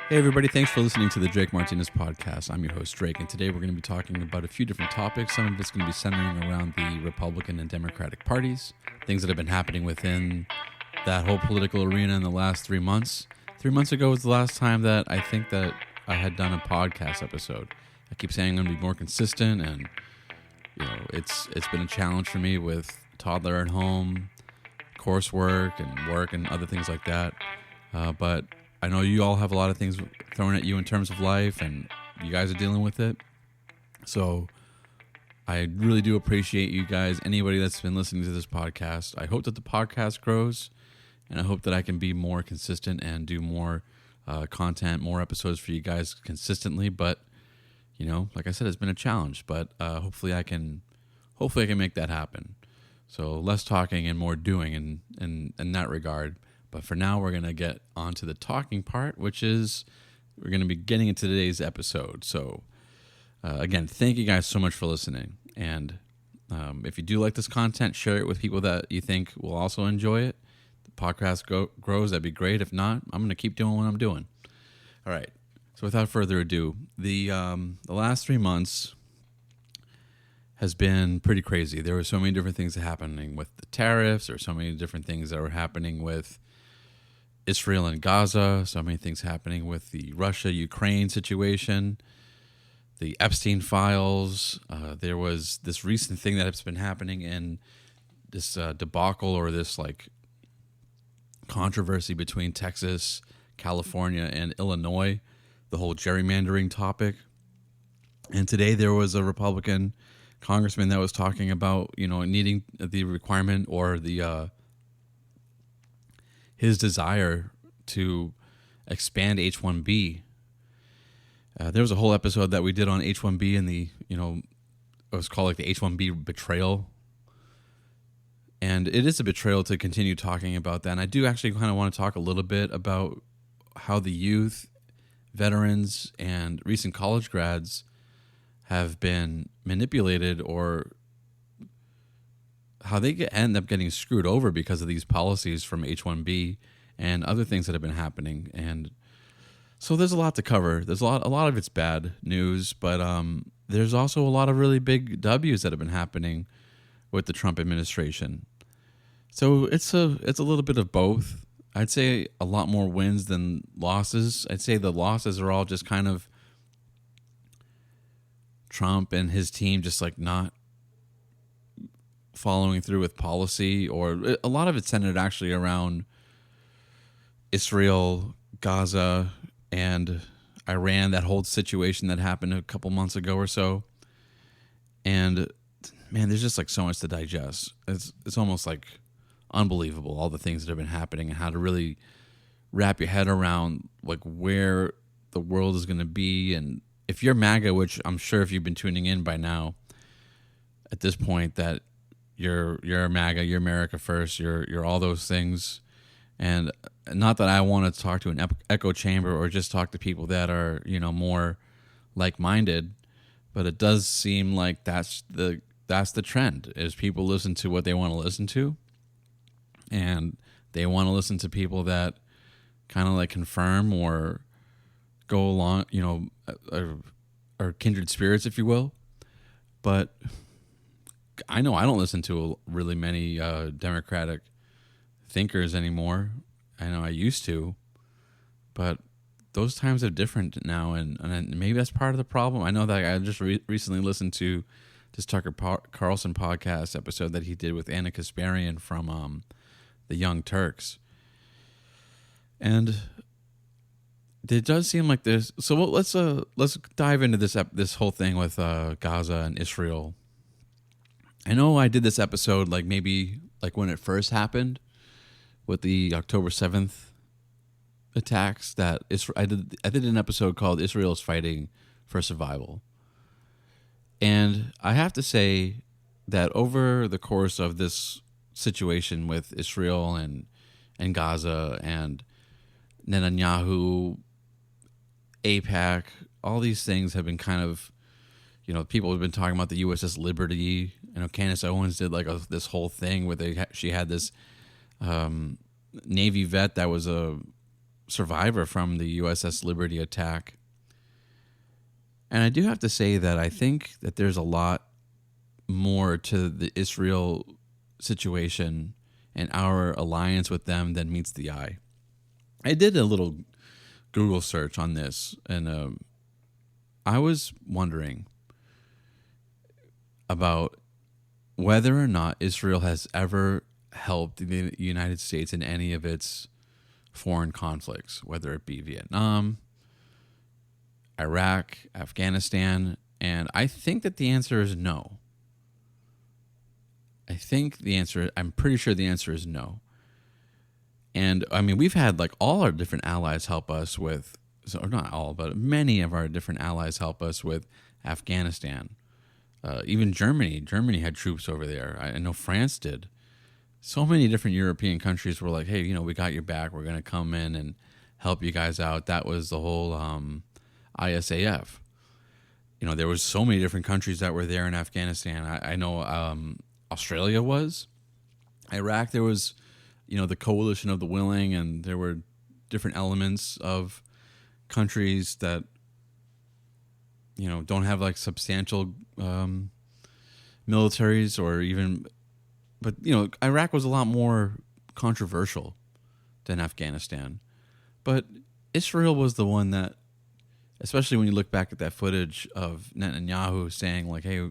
Hey everybody, thanks for listening to the Drake Martinez podcast. I'm your host Drake, and today we're going to be talking about a few different topics. Some of it's going to be centering around the Republican and Democratic parties, things that have been happening within that whole political arena in the last 3 months. 3 months ago was the last time that I think that I had done a podcast episode. I keep saying I'm going to be more consistent, and it's been a challenge for me with toddler at home, coursework and work and other things like that. But I know you all have a lot of things thrown at you in terms of life, and you guys are dealing with it. So I really do appreciate you guys, anybody that's been listening to this podcast. I hope that the podcast grows, and I hope that I can be more consistent and do more content, more episodes for you guys consistently. But, like I said, it's been a challenge, but hopefully I can make that happen. So less talking and more doing in that regard. But for now, we're going to get on to the talking part, which is we're going to be getting into today's episode. So, again, thank you guys so much for listening. And if you do like this content, share it with people that you think will also enjoy it. The podcast grows, that'd be great. If not, I'm going to keep doing what I'm doing. All right. So without further ado, the last 3 months has been pretty crazy. There were so many different things happening with the tariffs. There were so many different things that were happening with Israel and Gaza, so many things happening with the Russia-Ukraine situation, the Epstein files. There was this recent thing that has been happening in this debacle or this controversy between Texas, California, and Illinois, the whole gerrymandering topic. And today there was a Republican congressman that was talking about, needing the requirement or the his desire to expand H-1B. There was a whole episode that we did on H-1B and the, it was called the H-1B betrayal. And it is a betrayal to continue talking about that. And I do actually kind of want to talk a little bit about how the youth, veterans, and recent college grads have been manipulated, or how they end up getting screwed over because of these policies from H-1B and other things that have been happening. And so there's a lot to cover. There's a lot of it's bad news, but there's also a lot of really big W's that have been happening with the Trump administration. So it's a little bit of both. I'd say a lot more wins than losses. I'd say the losses are all just kind of Trump and his team just not following through with policy, or a lot of it centered actually around Israel, Gaza, and Iran, that whole situation that happened a couple months ago or so. And man, there's just so much to digest. It's almost unbelievable, all the things that have been happening and how to really wrap your head around where the world is going to be. And if you're MAGA, which I'm sure if you've been tuning in by now at this point, that you're MAGA, you're America first, you're all those things. And not that I want to talk to an echo chamber or just talk to people that are, more like-minded, but it does seem like that's the trend, is people listen to what they want to listen to, and they want to listen to people that kind of confirm or go along, are kindred spirits, if you will. But I know I don't listen to really many Democratic thinkers anymore. I know I used to, but those times are different now, and maybe that's part of the problem. I know that I just recently listened to this Tucker Carlson podcast episode that he did with Anna Kasparian from the Young Turks, and it does seem like this. So let's dive into this whole thing with Gaza and Israel. I know I did this episode maybe when it first happened with the October 7th attacks. That I did an episode called "Israel's Fighting for Survival," and I have to say that over the course of this situation with Israel and Gaza and Netanyahu, AIPAC, all these things have been kind of, people have been talking about the USS Liberty. Candace Owens did this whole thing where she had this Navy vet that was survivor from the USS Liberty attack. And I do have to say that I think that there's a lot more to the Israel situation and our alliance with them than meets the eye. I did a little Google search on this, and I was wondering about whether or not Israel has ever helped the United States in any of its foreign conflicts, whether it be Vietnam, Iraq, Afghanistan, and I think that the answer is no. I'm pretty sure the answer is no. And I mean, we've had like all our different allies help us with, so not all, but many of our different allies help us with Afghanistan. Even Germany. Germany had troops over there. I know France did. So many different European countries were like, hey, we got your back. We're going to come in and help you guys out. That was the whole ISAF. There was so many different countries that were there in Afghanistan. I know Australia was. Iraq, there was, the coalition of the willing, and there were different elements of countries that, don't have like substantial militaries or even, but, Iraq was a lot more controversial than Afghanistan. But Israel was the one that, especially when you look back at that footage of Netanyahu saying like, hey,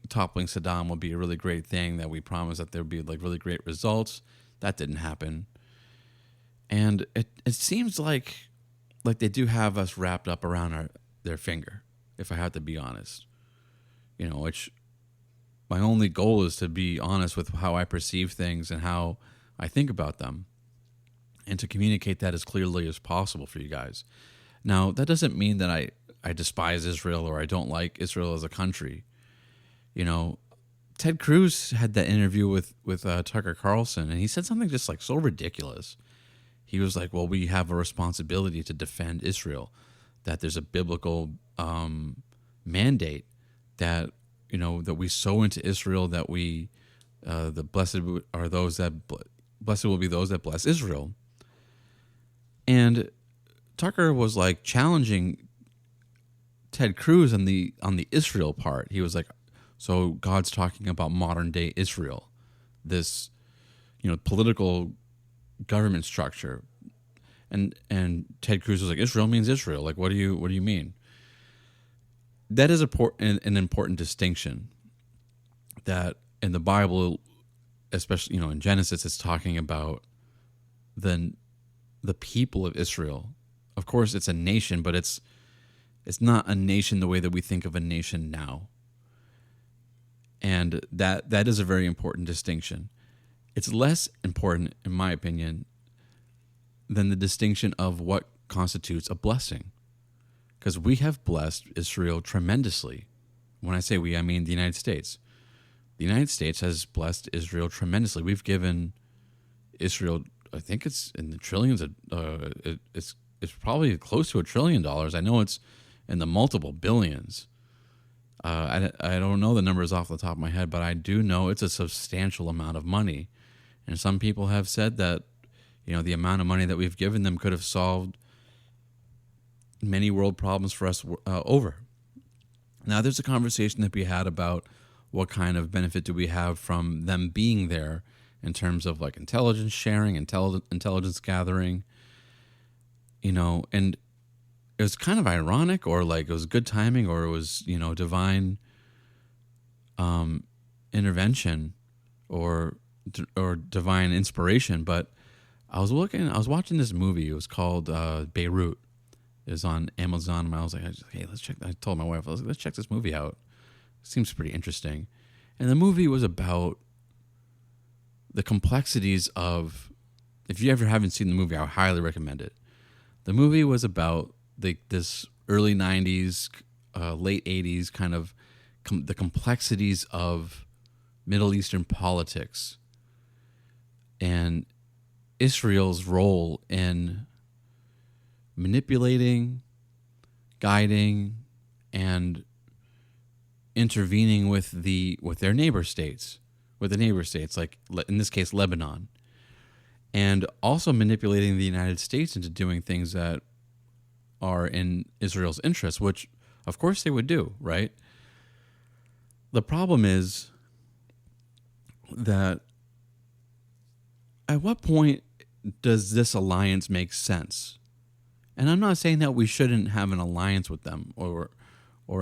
toppling Saddam will be a really great thing, that we promised that there would be like really great results. That didn't happen. And it seems like they do have us wrapped up around their finger, if I have to be honest. Which my only goal is to be honest with how I perceive things and how I think about them, and to communicate that as clearly as possible for you guys. Now, that doesn't mean that I despise Israel or I don't like Israel as a country. Ted Cruz had that interview with Tucker Carlson, and he said something just like so ridiculous. He was like, well, we have a responsibility to defend Israel, that there's a biblical mandate that, that we sow into Israel, that we, the blessed are those that, blessed will be those that bless Israel. And Tucker was like challenging Ted Cruz on the Israel part. He was like, so God's talking about modern day Israel, this, political government structure. And Ted Cruz was like, Israel means Israel. Like, what do you mean? That is an important distinction, that in the Bible, especially, in Genesis, it's talking about the people of Israel. Of course, it's a nation, but it's not a nation the way that we think of a nation now. And that is a very important distinction. It's less important, in my opinion, than the distinction of what constitutes a blessing. Because we have blessed Israel tremendously. When I say we, I mean the United States. The United States has blessed Israel tremendously. We've given Israel, I think it's in the trillions of, it's probably close to $1 trillion. I know it's in the multiple billions. I don't know the numbers off the top of my head, but I do know it's a substantial amount of money. And some people have said that, the amount of money that we've given them could have solved many world problems for us over. Now, there's a conversation that we had about what kind of benefit do we have from them being there in terms of like intelligence sharing, intelligence gathering, and it was kind of ironic, or like it was good timing, or it was, divine intervention or divine inspiration. But I was watching this movie. It was called Beirut. It was on Amazon, and I was like, hey, let's check. I told my wife, I was like, let's check this movie out. It seems pretty interesting. And the movie was about the complexities of, if you ever haven't seen the movie, I would highly recommend it. The movie was about this early 90s, late 80s kind of the complexities of Middle Eastern politics and Israel's role in manipulating, guiding, and intervening with their neighbor states, like in this case Lebanon. and also manipulating the United States into doing things that are in Israel's interest, which of course they would do, right? The problem is that at what point does this alliance make sense? And I'm not saying that we shouldn't have an alliance with them or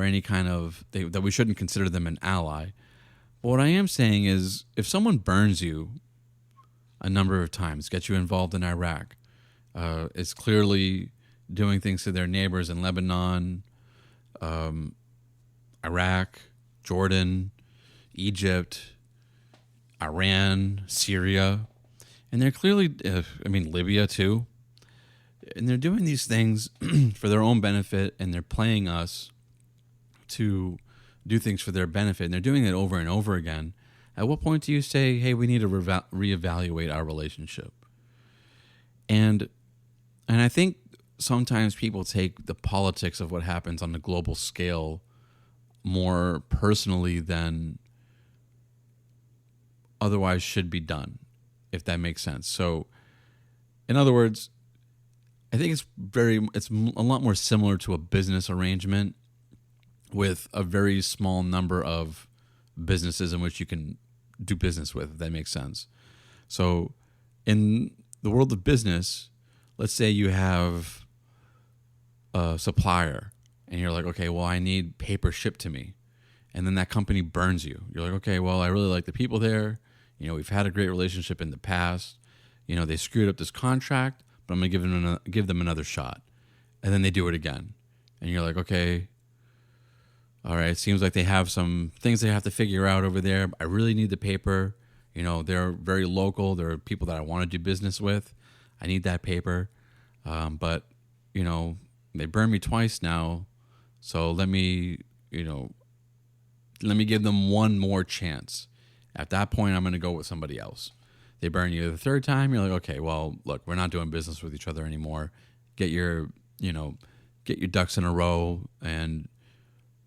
any kind of that we shouldn't consider them an ally. But what I am saying is if someone burns you a number of times, gets you involved in Iraq, is clearly doing things to their neighbors in Lebanon, Iraq, Jordan, Egypt, Iran, Syria, and they're clearly, Libya too. And they're doing these things for their own benefit, and they're playing us to do things for their benefit, and they're doing it over and over again. At what point do you say, hey, we need to reevaluate our relationship? And I think sometimes people take the politics of what happens on the global scale more personally than otherwise should be done, if that makes sense. So, in other words, I think it's a lot more similar to a business arrangement with a very small number of businesses in which you can do business with, if that makes sense. So in the world of business, let's say you have a supplier and you're like, okay, well, I need paper shipped to me. And then that company burns you. You're like, okay, well, I really like the people there. We've had a great relationship in the past. They screwed up this contract, but I'm going to give them another shot. And then they do it again. And you're like, okay, all right, it seems like they have some things they have to figure out over there. I really need the paper. They're very local. They're people that I want to do business with. I need that paper. But they burned me twice now. So let me give them one more chance. At that point, I'm going to go with somebody else. They burn you the third time. You're like, okay, well, look, we're not doing business with each other anymore. Get your ducks in a row. And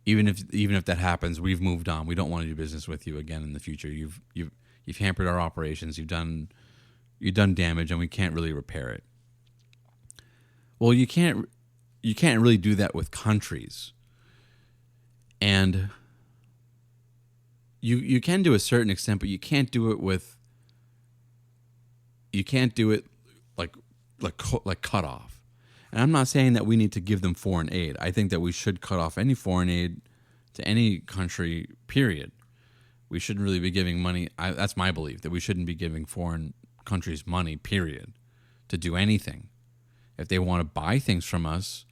even if that happens, we've moved on. We don't want to do business with you again in the future. You've hampered our operations. You've done damage, and we can't really repair it. Well, you can't really do that with countries, and you can to a certain extent, but you can't do it like cut off. And I'm not saying that we need to give them foreign aid. I think that we should cut off any foreign aid to any country, period. We shouldn't really be giving money. That's my belief, that we shouldn't be giving foreign countries money, period, to do anything. If they want to buy things from us,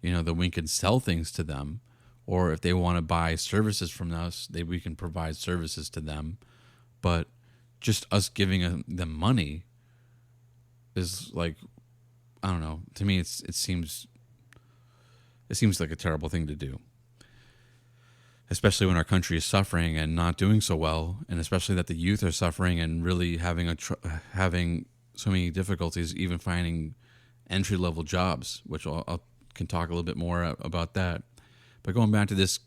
that we can sell things to them. Or if they want to buy services from us, we can provide services to them. But just us giving them money is like, I don't know. To me, it seems like a terrible thing to do, especially when our country is suffering and not doing so well, and especially that the youth are suffering and really having so many difficulties, even finding entry level jobs, which I can talk a little bit more about that. But going back to this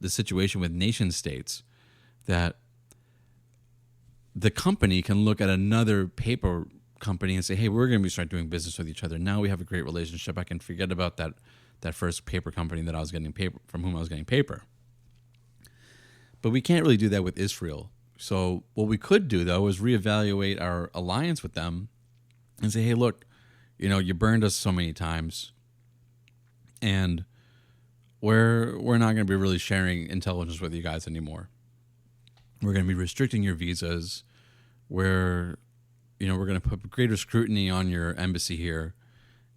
situation with nation states, that the company can look at another paper company and say, hey, we're going to start doing business with each other. Now we have a great relationship. I can forget about that first paper company that I was getting paper from, whom I was getting paper. But we can't really do that with Israel. So what we could do, though, is reevaluate our alliance with them and say, hey, look, you burned us so many times, and we're not going to be really sharing intelligence with you guys anymore. We're going to be restricting your visas. We're going to put greater scrutiny on your embassy here,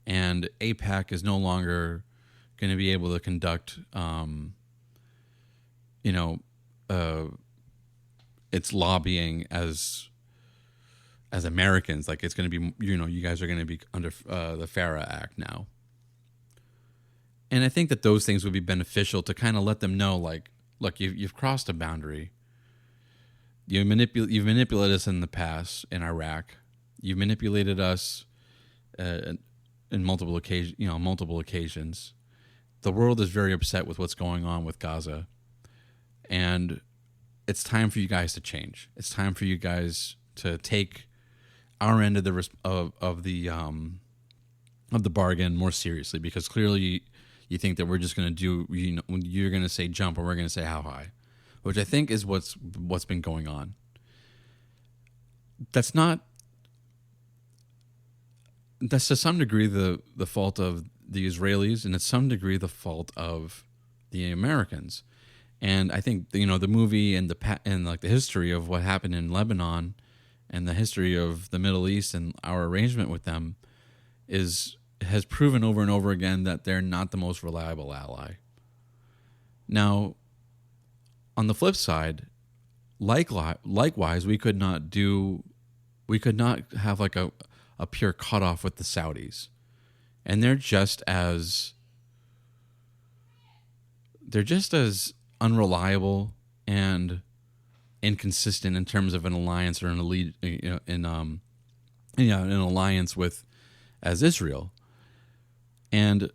and AIPAC is no longer going to be able to conduct, its lobbying as Americans. Like, it's going to be, you guys are going to be under the FARA Act now. And I think that those things would be beneficial to kind of let them know, like, look, you've crossed a boundary. You've manipulated us in the past in Iraq. You've manipulated us in multiple occasions. The world is very upset with what's going on with Gaza, and it's time for you guys to change. It's time for you guys to take our end of the bargain more seriously, because clearly you think that we're just going to do, you're going to say jump and we're going to say how high, which I think is what's been going on. That's to some degree the fault of the Israelis, and it's some degree the fault of the Americans. And I think the movie and the history of what happened in Lebanon and the history of the Middle East and our arrangement with them has proven over and over again that they're not the most reliable ally. Now, on the flip side, likewise, we could not have like a pure cutoff with the Saudis, and they're just as unreliable and inconsistent in terms of an alliance or an an alliance with as Israel. And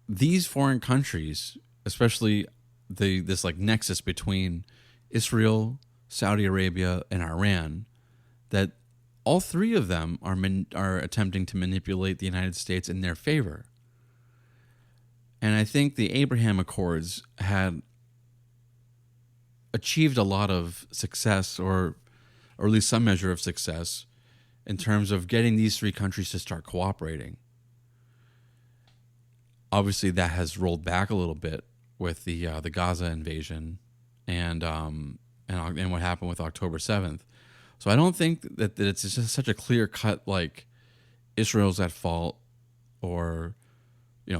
these foreign countries, especially this like nexus between Israel, Saudi Arabia, and Iran, that all three of them are attempting to manipulate the United States in their favor. And I think the Abraham Accords had achieved a lot of success, or at least some measure of success, in terms of getting these three countries to start cooperating. Obviously, that has rolled back a little bit with the Gaza invasion and what happened with October 7th. So I don't think that it's just such a clear cut like Israel's at fault or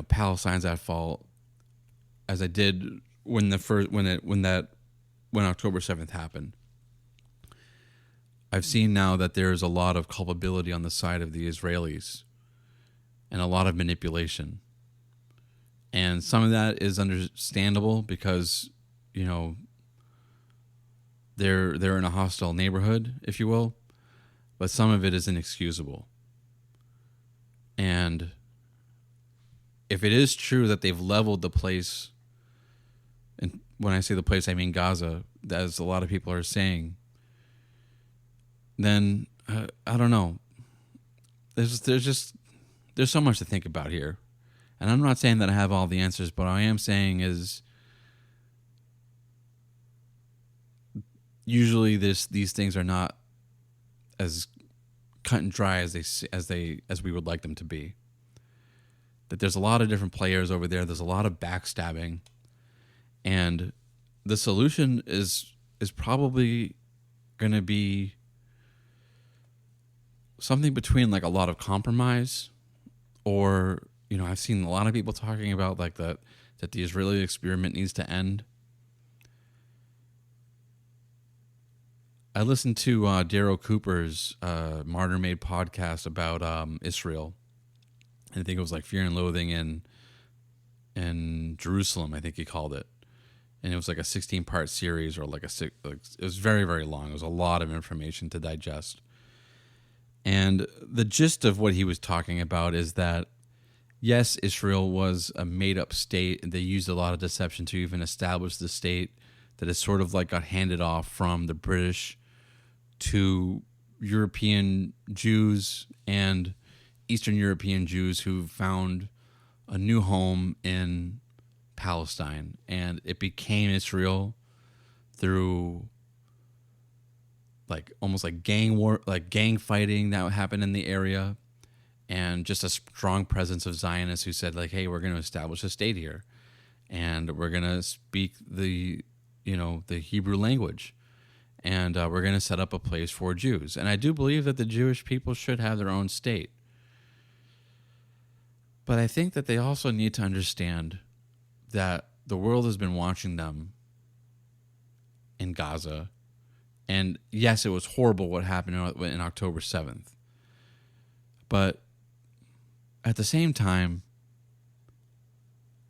Palestine's at fault as I did when October 7th happened. I've seen now that there's a lot of culpability on the side of the Israelis and a lot of manipulation. And some of that is understandable because, they're in a hostile neighborhood, if you will, but some of it is inexcusable. And if it is true that they've leveled the place, and when I say the place, I mean Gaza, as a lot of people are saying, then I don't know. There's so much to think about here. And I'm not saying that I have all the answers, but what I am saying is usually these things are not as cut and dry as we would like them to be. That there's a lot of different players over there. There's a lot of backstabbing, and the solution is probably going to be something between like a lot of compromise, or I've seen a lot of people talking about like that the Israeli experiment needs to end. I listened to Darryl Cooper's Martyr Made podcast about Israel. I think it was like Fear and Loathing in Jerusalem, I think he called it. And it was like a 16-part series, or it was very, very long. It was a lot of information to digest. And the gist of what he was talking about is that, yes, Israel was a made-up state, and they used a lot of deception to even establish the state, that it sort of like got handed off from the British to European Jews and Eastern European Jews who found a new home in Palestine, and it became Israel through like almost like gang fighting that happened in the area, and just a strong presence of Zionists who said like, hey, we're going to establish a state here, and we're going to speak the Hebrew language, and we're going to set up a place for Jews. And I do believe that the Jewish people should have their own state. But I think that they also need to understand that the world has been watching them in Gaza. And yes, it was horrible what happened in October 7th. But at the same time,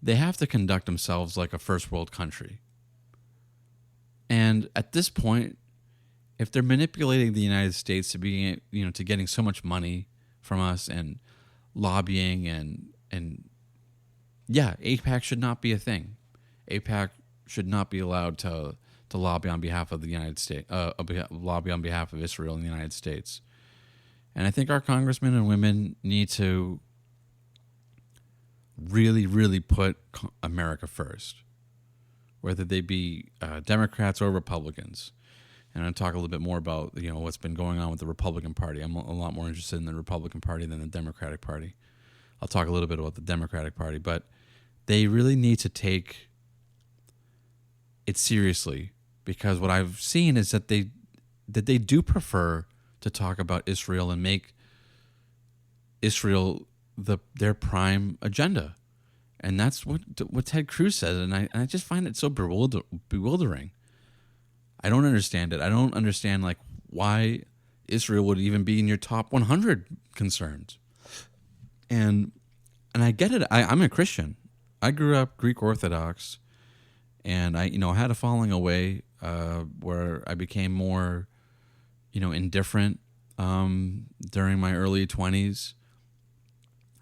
they have to conduct themselves like a first world country. And at this point, if they're manipulating the United States to being, to getting so much money from us and lobbying and AIPAC should not be a thing. AIPAC should not be allowed to to lobby on behalf of the United States, lobby on behalf of Israel in the United States. And I think our congressmen and women need to really, really put America first, whether they be Democrats or Republicans. And I'll talk a little bit more about what's been going on with the Republican Party. I'm a lot more interested in the Republican Party than the Democratic Party. I'll talk a little bit about the Democratic Party, but they really need to take it seriously, because what I've seen is that they do prefer to talk about Israel and make Israel their prime agenda. And that's what Ted Cruz said, and I just find it so bewildering. I don't understand it. I don't understand why Israel would even be in your top 100 concerns. And I get it. I'm a Christian. I grew up Greek Orthodox, and I had a falling away where I became more indifferent during my early 20s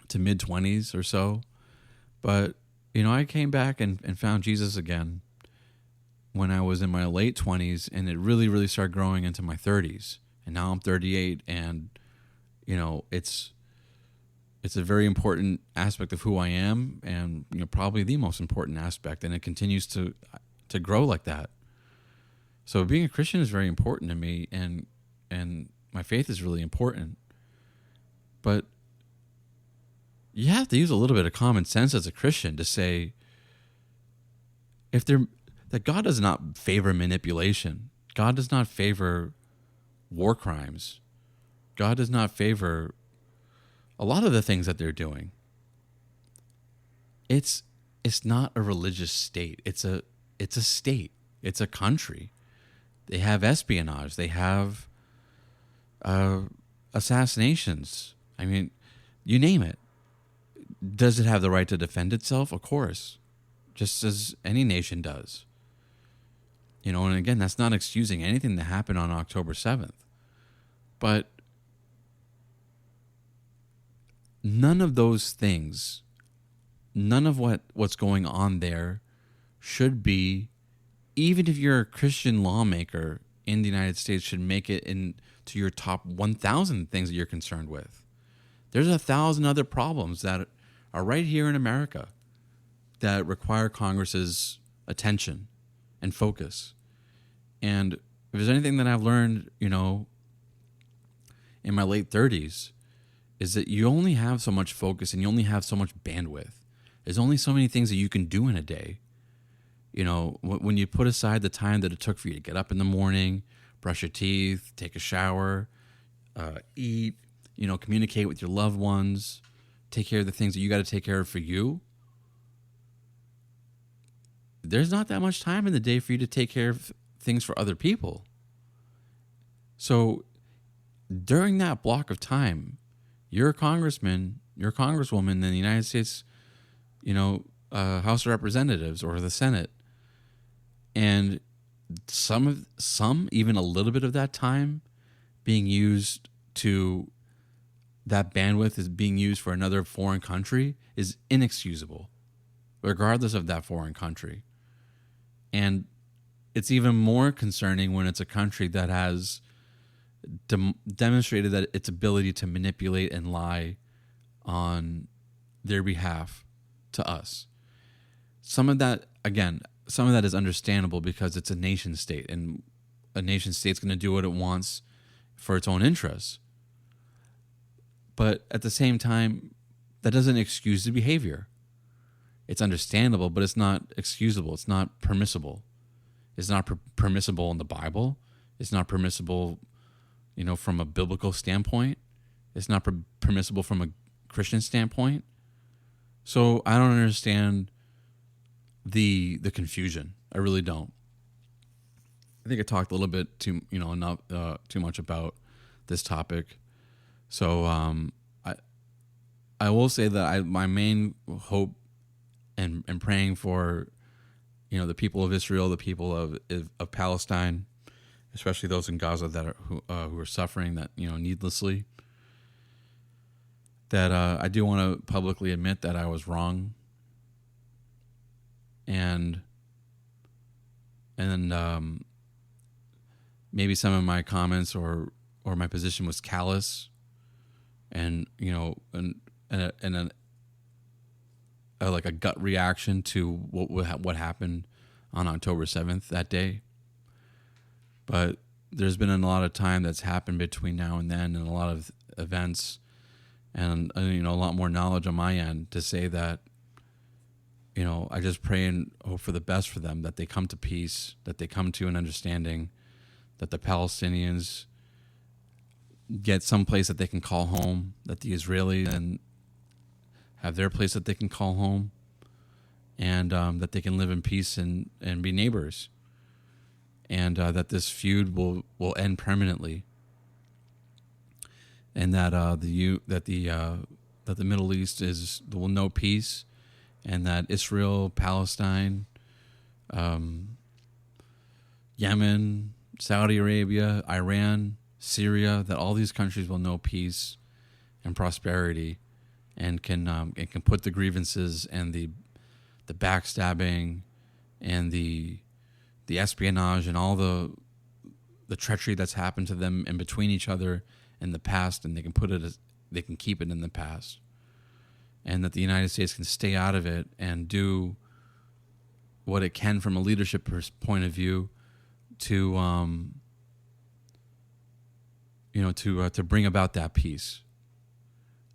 to mid 20s or so. But I came back and found Jesus again when I was in my late 20s, and it really, really started growing into my 30s. And now I'm 38, and it's a very important aspect of who I am, and probably the most important aspect, and it continues to grow like that. So being a Christian is very important to me, and my faith is really important. But you have to use a little bit of common sense as a Christian to say that God does not favor manipulation. God does not favor war crimes. God does not favor a lot of the things that they're doing. It's not a religious state. It's a state. It's a country. They have espionage. They have assassinations. I mean, you name it. Does it have the right to defend itself? Of course, just as any nation does. And again, that's not excusing anything that happened on October 7th. But none of those things, none of what's going on there should be, even if you're a Christian lawmaker in the United States, should make it into your top 1,000 things that you're concerned with. There's 1,000 other problems that are right here in America that require Congress's attention and focus. And if there's anything that I've learned, in my late 30s, is that you only have so much focus and you only have so much bandwidth. There's only so many things that you can do in a day. When you put aside the time that it took for you to get up in the morning, brush your teeth, take a shower, eat, communicate with your loved ones, take care of the things that you got to take care of for you. There's not that much time in the day for you to take care of things for other people. So during that block of time, you're a congressman, you're a congresswoman in the United States, House of Representatives or the Senate, and some even a little bit of that time being used to, that bandwidth is being used for another foreign country is inexcusable, regardless of that foreign country. And it's even more concerning when it's a country that has demonstrated that its ability to manipulate and lie on their behalf to us. Some of that is understandable because it's a nation state, and a nation state's going to do what it wants for its own interests. But at the same time, that doesn't excuse the behavior. It's understandable, but it's not excusable. It's not permissible. It's not permissible in the Bible. It's not permissible, from a biblical standpoint. It's not permissible from a Christian standpoint. So I don't understand the confusion. I really don't. I think I talked a little bit too much about this topic. So I will say that my main hope and praying for the people of Israel, the people of Palestine, especially those in Gaza that who are suffering that needlessly. That I do want to publicly admit that I was wrong, and and maybe some of my comments or my position was callous, and like a gut reaction to what happened on October 7th that day. But there's been a lot of time that's happened between now and then, and a lot of events, and a lot more knowledge on my end to say that I just pray and hope for the best for them, that they come to peace, that they come to an understanding, that the Palestinians get some place that they can call home, that the Israelis and have their place that they can call home, and that they can live in peace and be neighbors, and that this feud will end permanently, and that the Middle East will know peace, and that Israel, Palestine, Yemen, Saudi Arabia, Iran, Syria, that all these countries will know peace and prosperity, and can put the grievances and the backstabbing and the espionage and all the treachery that's happened to them in between each other in the past, and they can keep it in the past, and that the United States can stay out of it and do what it can from a leadership point of view to bring about that peace.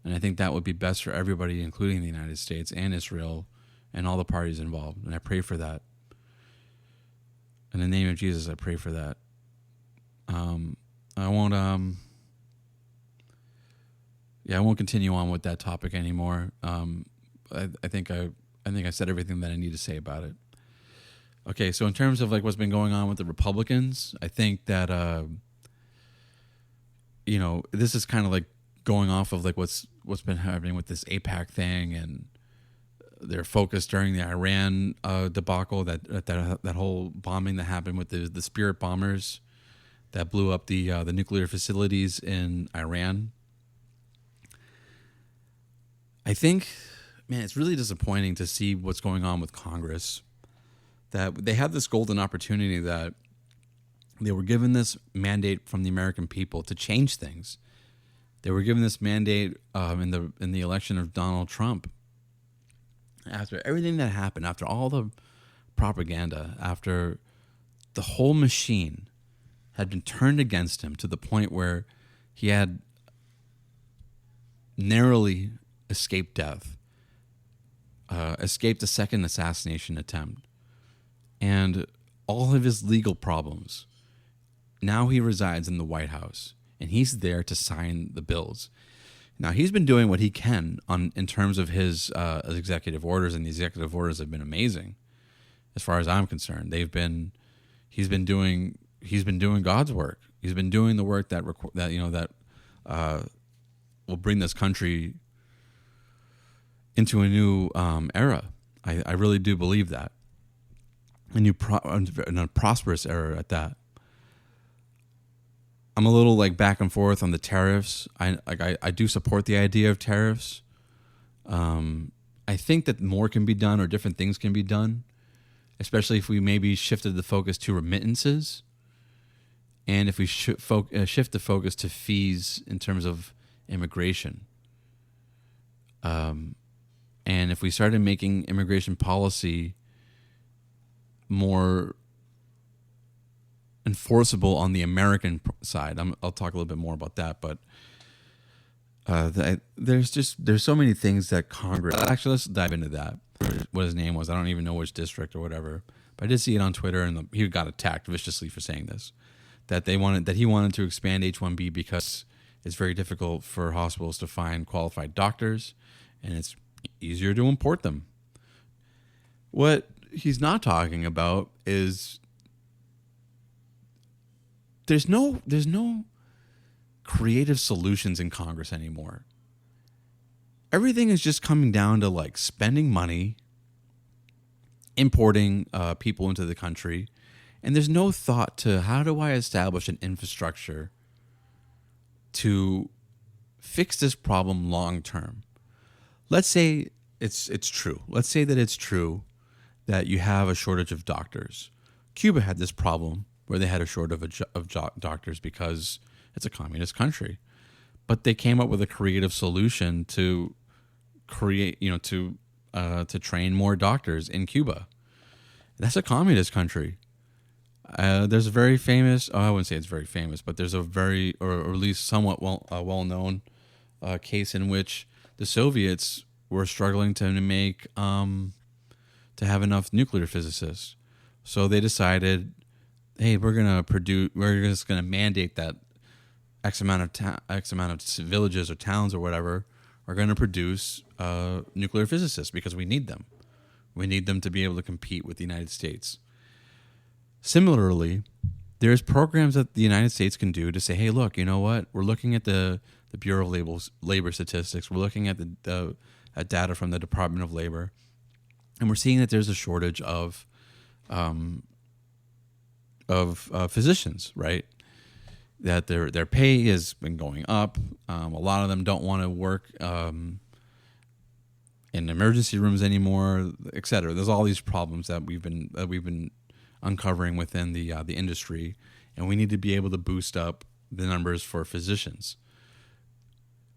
And I think that would be best for everybody, including the United States and Israel and all the parties involved. And I pray for that. In the name of Jesus, I pray for that. I won't continue on with that topic anymore. I think I said everything that I need to say about it. Okay, so in terms of like what's been going on with the Republicans, I think that this is kind of like going off of like what's been happening with this AIPAC thing and their focus during the Iran debacle, that whole bombing that happened with the Spirit bombers that blew up the nuclear facilities in Iran. I think, man, it's really disappointing to see what's going on with Congress, that they had this golden opportunity, that they were given this mandate from the American people to change things. They were given this mandate in the election of Donald Trump. After everything that happened, after all the propaganda, after the whole machine had been turned against him to the point where he had narrowly escaped death, escaped a second assassination attempt, and all of his legal problems. Now he resides in the White House, and he's there to sign the bills. Now, he's been doing what he can in terms of his executive orders, and the executive orders have been amazing, as far as I'm concerned. He's been doing God's work. He's been doing the work that will bring this country into a new era. I really do believe that, a prosperous era at that. I'm a little like back and forth on the tariffs. I do support the idea of tariffs. I think that more can be done, or different things can be done, especially if we maybe shifted the focus to remittances, and if we shift the focus to fees in terms of immigration. And if we started making immigration policy more enforceable on the American side. I'll talk a little bit more about that, but there's so many things that Congress. Actually, let's dive into that. What his name was, I don't even know which district or whatever, but I did see it on Twitter, and he got attacked viciously for saying this. That he wanted to expand H-1B because it's very difficult for hospitals to find qualified doctors, and it's easier to import them. What he's not talking about is there's no creative solutions in Congress anymore. Everything is just coming down to like spending money, importing people into the country, and there's no thought to how do I establish an infrastructure to fix this problem long term. Let's say it's true. Let's say that it's true that you have a shortage of doctors. Cuba had this problem where they had a shortage of doctors because it's a communist country. But they came up with a creative solution to create, to train more doctors in Cuba. That's a communist country. There's a very famous, I wouldn't say it's very famous, but there's a very, or at least somewhat well-known case in which the Soviets were struggling to make, to have enough nuclear physicists. So they decided, hey, we're just going to mandate that X amount of villages or towns or whatever are going to produce nuclear physicists because we need them. We need them to be able to compete with the United States. Similarly, there's programs that the United States can do to say, hey, look, you know what? We're looking at the Bureau of Labor Statistics. We're looking at the data from the Department of Labor, and we're seeing that there's a shortage of physicians, right? That their pay has been going up. A lot of them don't want to work in emergency rooms anymore, et cetera. There's all these problems that we've been uncovering within the industry, and we need to be able to boost up the numbers for physicians.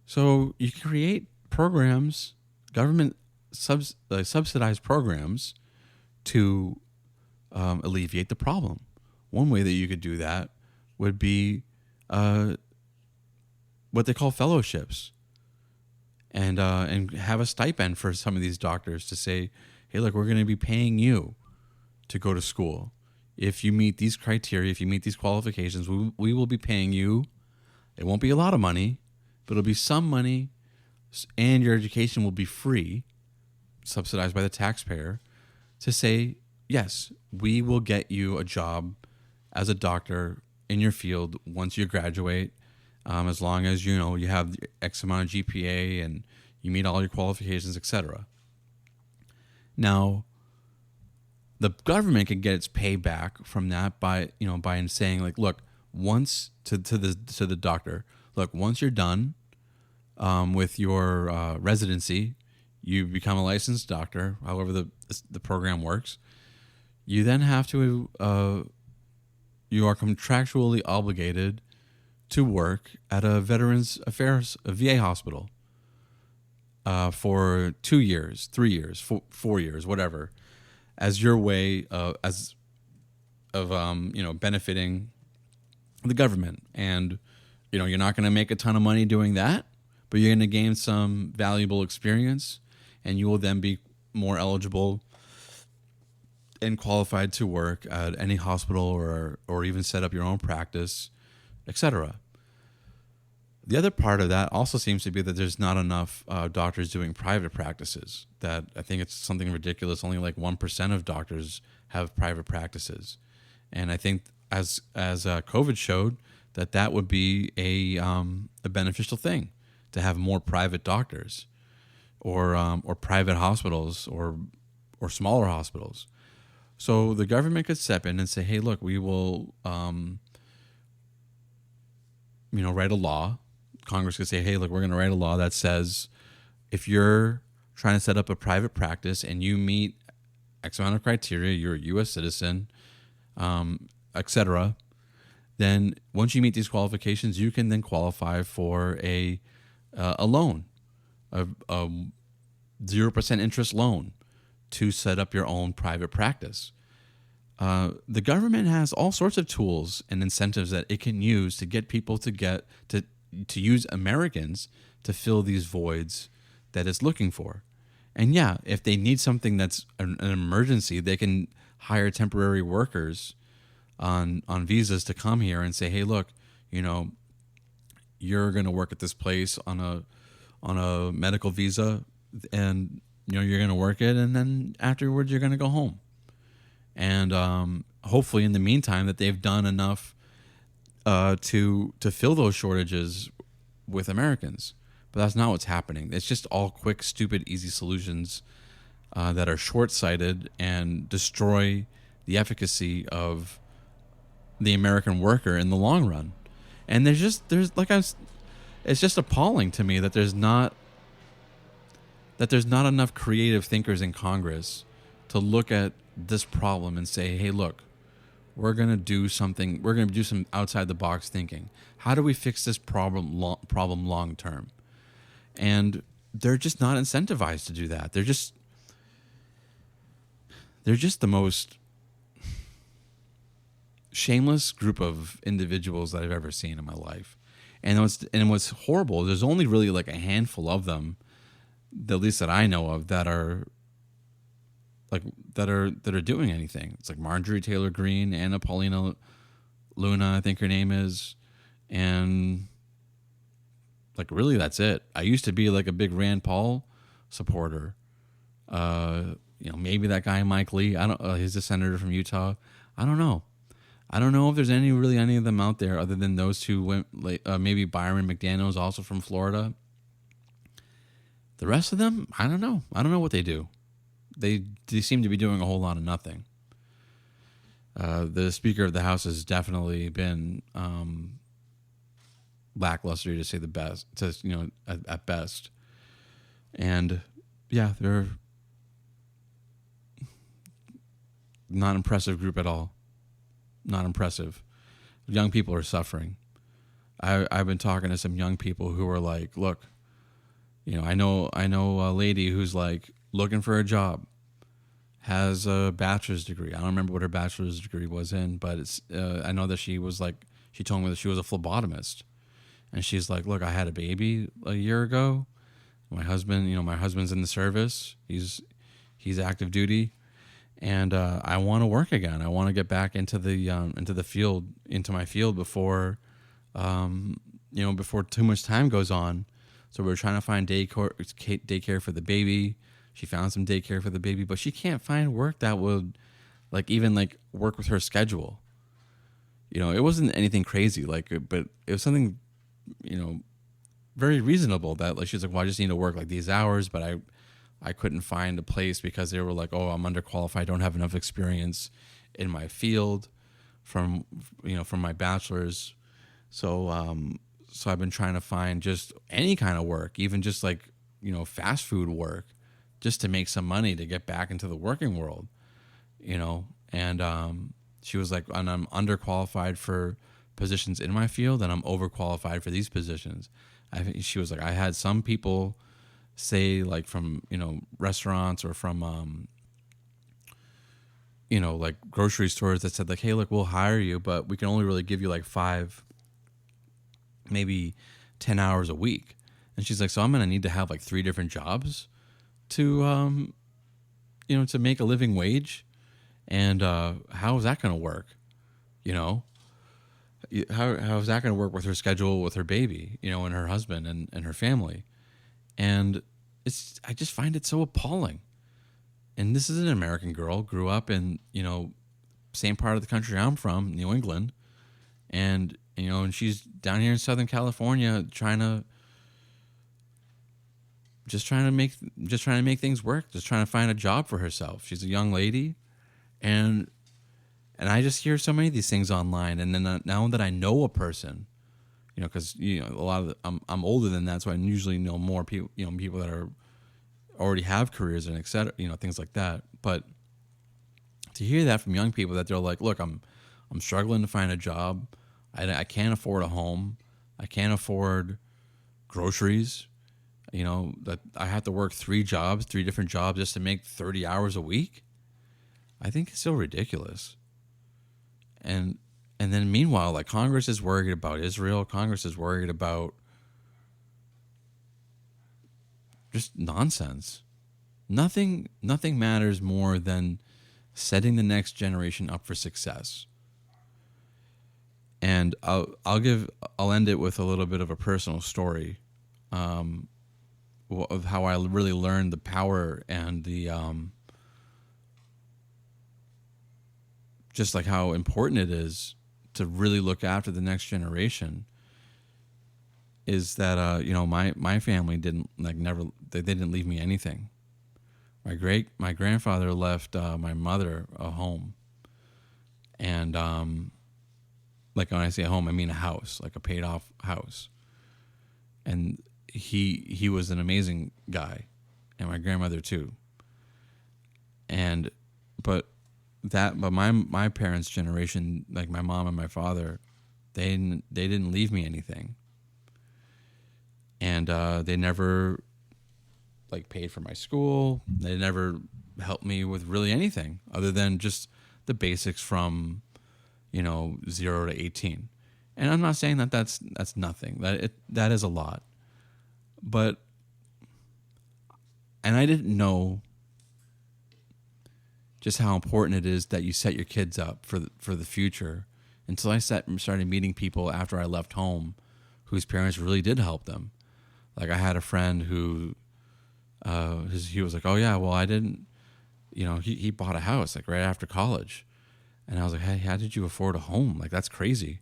So you create programs, government subsidized programs to alleviate the problem. One way that you could do that would be what they call fellowships, and have a stipend for some of these doctors to say, hey, look, we're going to be paying you to go to school. If you meet these criteria, if you meet these qualifications, we will be paying you. It won't be a lot of money, but it'll be some money, and your education will be free, subsidized by the taxpayer, to say, yes, we will get you a job as a doctor in your field once you graduate, as long as you have X amount of GPA and you meet all your qualifications, etc. Now, the government can get its payback from that by saying, like, look, once to the doctor, look, once you're done with your residency, you become a licensed doctor. However the program works, you then have to you are contractually obligated to work at a Veterans Affairs, a VA hospital, for 2 years, 3 years, 4 years, whatever, as your way of benefiting the government. And you're not going to make a ton of money doing that, but you're going to gain some valuable experience, and you will then be more eligible and qualified to work at any hospital or even set up your own practice, etc. The other part of that also seems to be that there's not enough doctors doing private practices. That I think it's something ridiculous. Only like 1% of doctors have private practices, and I think as COVID showed, that would be a beneficial thing to have more private doctors, or private hospitals, or smaller hospitals. So the government could step in and say, hey, look, we will write a law. Congress could say, hey, look, we're going to write a law that says if you're trying to set up a private practice and you meet X amount of criteria, you're a U.S. citizen, etc., then once you meet these qualifications, you can then qualify for a loan, a 0% interest loan to set up your own private practice. The government has all sorts of tools and incentives that it can use to get people to use Americans to fill these voids that it's looking for. And yeah, if they need something that's an emergency, they can hire temporary workers on visas to come here and say, hey, look, you're going to work at this place on a medical visa, and you're going to work it, and then afterwards you're going to go home. And hopefully in the meantime that they've done enough to fill those shortages with Americans. But that's not what's happening. It's just all quick, stupid, easy solutions that are short-sighted and destroy the efficacy of the American worker in the long run. And it's just appalling to me that there's not enough creative thinkers in Congress to look at this problem and say, hey, look, We're going to do something. We're going to do some outside the box thinking. How do we fix this problem long term? And they're just not incentivized to do that. They're just the most shameless group of individuals that I've ever seen in my life. And what's horrible, there's only really like a handful of them, at least that I know of, that are doing anything. It's like Marjorie Taylor Greene, Anna Paulina Luna, I think her name is, and like really that's it. I used to be like a big Rand Paul supporter. Maybe that guy Mike Lee. I don't. He's a senator from Utah. I don't know. I don't know if there's any of them out there other than those two. Maybe Byron McDaniel is also from Florida. The rest of them, I don't know. I don't know what they do. They seem to be doing a whole lot of nothing. The Speaker of the House has definitely been lackluster, to say the best. At best, and yeah, they're not impressive group at all. Not impressive. Young people are suffering. I've been talking to some young people who are like, look, I know a lady who's like looking for a job, has a bachelor's degree. I don't remember what her bachelor's degree was in, but it's I know that she told me that she was a phlebotomist, and she's like, look, I had a baby a year ago. My husband's in the service. He's active duty. And I want to work again. I want to get back into the field, into my field before too much time goes on. So we're trying to find daycare for the baby. She found some daycare for the baby, but she can't find work that would even work with her schedule. It wasn't anything crazy, but it was something, very reasonable that she's like, well, I just need to work these hours, but I couldn't find a place because they were like, oh, I'm underqualified. I don't have enough experience in my field from my bachelor's. So I've been trying to find just any kind of work, even just fast food work, just to make some money to get back into the working world, and she was like, and I'm underqualified for positions in my field and I'm overqualified for these positions. She was like, I had some people say from restaurants or from grocery stores that said hey, look, we'll hire you, but we can only really give you 5, maybe 10 hours a week. And she's like, so I'm gonna need to have 3 different jobs to to make a living wage. And how is that gonna work? How is that gonna work with her schedule, with her baby, and her husband and her family? And I just find it so appalling. And this is an American girl, grew up in, same part of the country I'm from, New England. And, and she's down here in Southern California trying to make things work, just trying to find a job for herself. She's a young lady. And I just hear so many of these things online. And then now that I know a person, because a lot of I'm older than that, so I usually know more people, people that are already have careers and et cetera, things like that. But to hear that from young people, that they're like, look, I'm struggling to find a job, I can't afford a home, I can't afford groceries, that I have to work 3 different jobs just to make 30 hours a week. I think it's so ridiculous. And then meanwhile, Congress is worried about Israel. Congress is worried about just nonsense. Nothing matters more than setting the next generation up for success. And I'll end it with a little bit of a personal story of how I really learned the power and the just how important it is to really look after the next generation. Is that my family didn't they didn't leave me anything. My grandfather left my mother a home, and when I say a home, I mean a house, a paid off house. And he was an amazing guy, and my grandmother too. But but my parents' generation, like my mom and my father, they didn't leave me anything, and they never like paid for my school. They never helped me with really anything other than just the basics from 0 to 18. And I'm not saying that that's nothing. That is a lot, but and I didn't know just how important it is that you set your kids up for the future until I started meeting people after I left home whose parents really did help them. Like I had a friend who he was like, oh yeah, well I didn't, he bought a house like right after college. And I was like, hey, how did you afford a home? Like, that's crazy.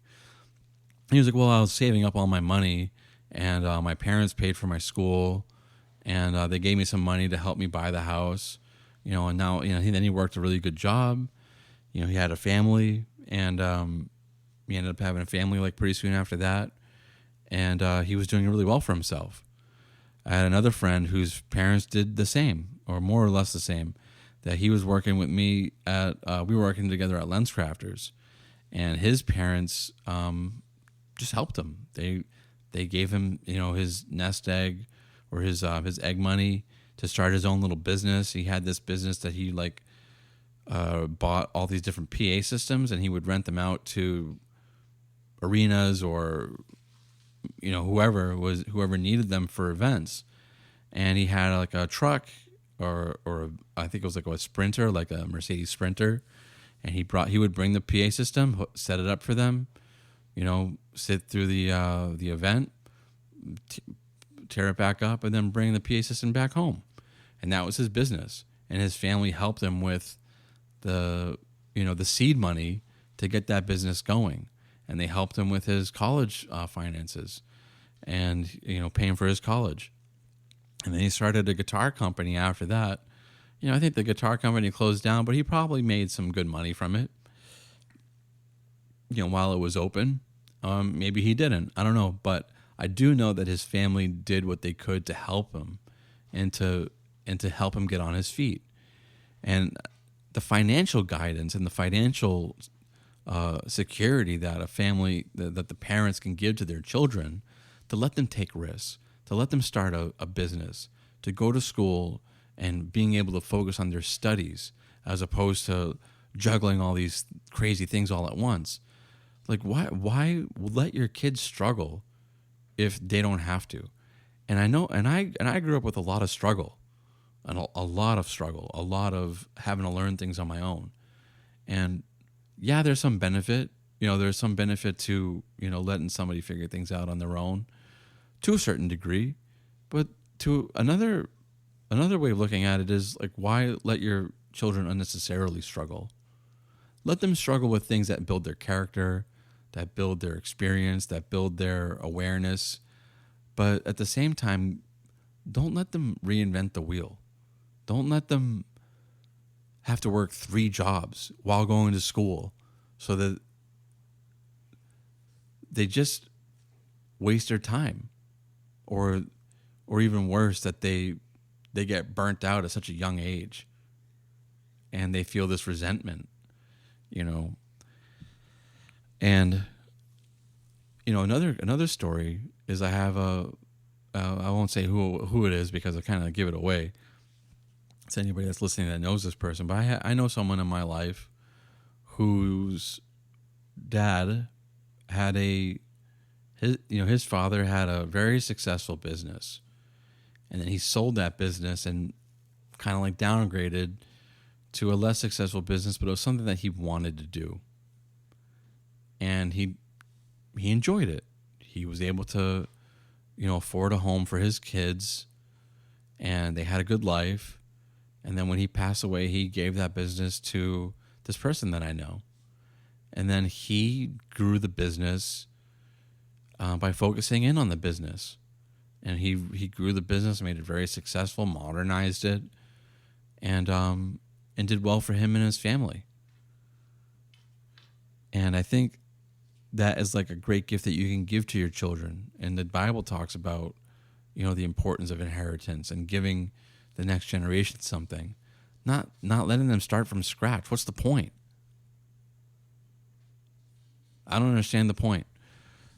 And he was like, well, I was saving up all my money, and my parents paid for my school, and they gave me some money to help me buy the house. And now, then he worked a really good job. He had a family, and he ended up having a family like pretty soon after that. And he was doing really well for himself. I had another friend whose parents did the same, or more or less the same. That he was working with me at, we were working together at LensCrafters, and his parents just helped him. They gave him, his nest egg or his egg money to start his own little business. He had this business that he bought all these different PA systems, and he would rent them out to arenas or whoever needed them for events. And he had like a truck. Or I think it was like a Sprinter, like a Mercedes Sprinter, and he would bring the PA system, set it up for them, sit through the event, tear it back up, and then bring the PA system back home, and that was his business. And his family helped him with the seed money to get that business going, and they helped him with his college finances, and paying for his college. And then he started a guitar company after that. I think the guitar company closed down, but he probably made some good money from it, while it was open. Maybe he didn't. I don't know. But I do know that his family did what they could to help him and to help him get on his feet. And the financial guidance and the financial security that a family, that the parents can give to their children to let them take risks, to let them start a business, to go to school and being able to focus on their studies as opposed to juggling all these crazy things all at once. Like, why let your kids struggle if they don't have to? And I know, and I grew up with a lot of struggle, and a lot of having to learn things on my own. And yeah, there's some benefit. There's some benefit to letting somebody figure things out on their own, to a certain degree. But to another way of looking at it is like, why let your children unnecessarily struggle? Let them struggle with things that build their character, that build their experience, that build their awareness. But at the same time, don't let them reinvent the wheel. Don't let them have to work 3 jobs while going to school so that they just waste their time. Or even worse, that they get burnt out at such a young age, and they feel this resentment, And another story is I have I won't say who it is because I kind of give it away. It's anybody that's listening that knows this person, but I know someone in my life whose dad had his father had a very successful business, and then he sold that business and kind of like downgraded to a less successful business, but it was something that he wanted to do, and he enjoyed it. He was able to, afford a home for his kids, and they had a good life. And then when he passed away, he gave that business to this person that I know, and then he grew the business by focusing in on the business. And he grew the business, made it very successful, modernized it, and did well for him and his family. And I think that is like a great gift that you can give to your children. And the Bible talks about, the importance of inheritance and giving the next generation something. not letting them start from scratch. What's the point? I don't understand the point.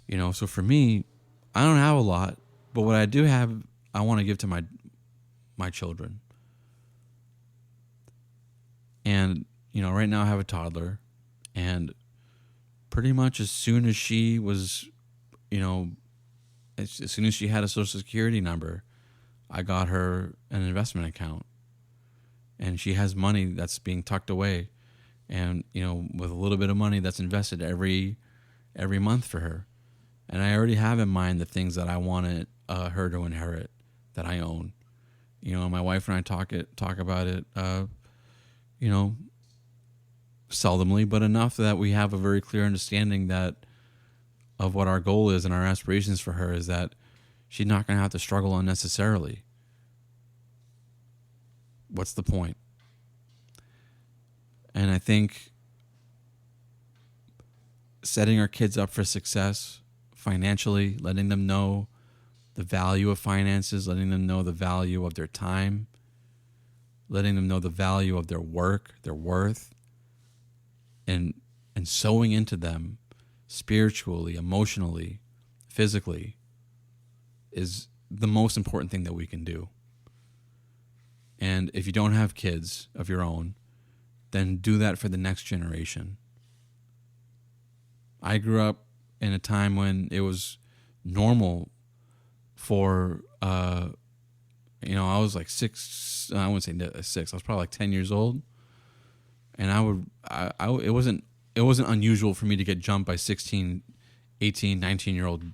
So for me, I don't have a lot, but what I do have, I want to give to my children. And right now I have a toddler, and pretty much as soon as she was, as soon as she had a social security number, I got her an investment account, and she has money that's being tucked away, and with a little bit of money that's invested every month for her. And I already have in mind the things that I wanted her to inherit that I own. My wife and I talk about it, seldomly, but enough that we have a very clear understanding that of what our goal is and our aspirations for her is that she's not going to have to struggle unnecessarily. What's the point? And I think setting our kids up for success financially, letting them know the value of finances, letting them know the value of their time, letting them know the value of their work, their worth, and sowing into them spiritually, emotionally, physically is the most important thing that we can do. And if you don't have kids of your own, then do that for the next generation. I grew up in a time when it was normal for, I was like six, I wouldn't say six, I was probably like 10 years old. And it wasn't unusual for me to get jumped by 16, 18, 19-year-old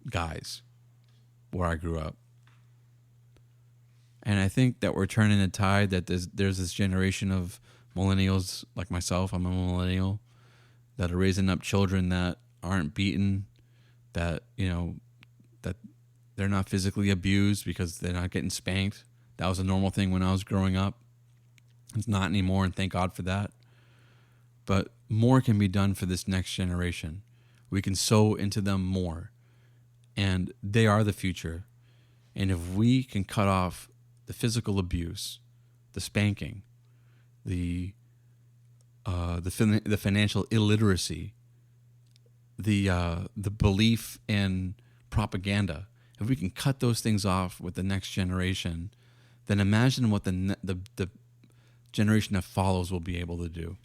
guys where I grew up. And I think that we're turning the tide, that there's this generation of millennials like myself, I'm a millennial, that are raising up children that aren't beaten, that, that they're not physically abused because they're not getting spanked. That was a normal thing when I was growing up. It's not anymore, and thank God for that. But more can be done for this next generation. We can sow into them more, and they are the future. And if we can cut off the physical abuse, the spanking, the financial illiteracy, the belief in propaganda, if we can cut those things off with the next generation, then imagine what the generation that follows will be able to do.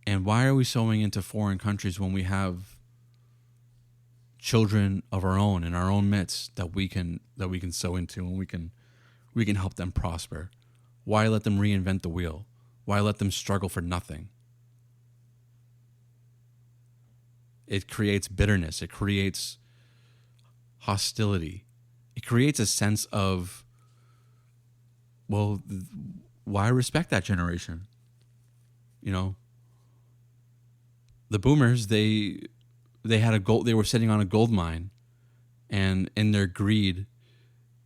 And why are we sowing into foreign countries when we have children of our own in our own midst that we can sow into, and we can help them prosper? Why let them reinvent the wheel? Why let them struggle for nothing? It creates bitterness. It creates hostility. It creates a sense of, well, why respect that generation? The boomers, they had a gold. They were sitting on a gold mine, and in their greed,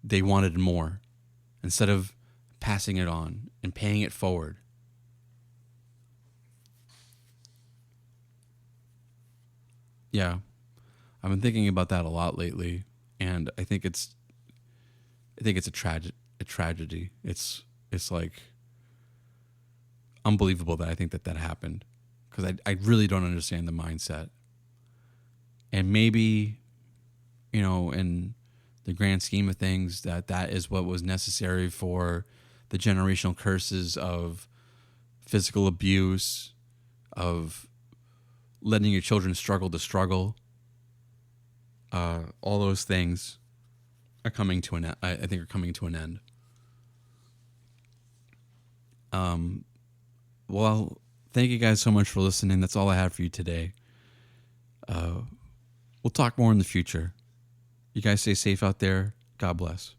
they wanted more instead of passing it on and paying it forward. Yeah, I've been thinking about that a lot lately, and I think it's a tragedy. It's like unbelievable that I think that happened, because I really don't understand the mindset. And maybe, in the grand scheme of things, that is what was necessary for the generational curses of physical abuse, of letting your children struggle to struggle. All those things are coming to an end. I think are coming to an end. Well, thank you guys so much for listening. That's all I have for you today. We'll talk more in the future. You guys stay safe out there. God bless.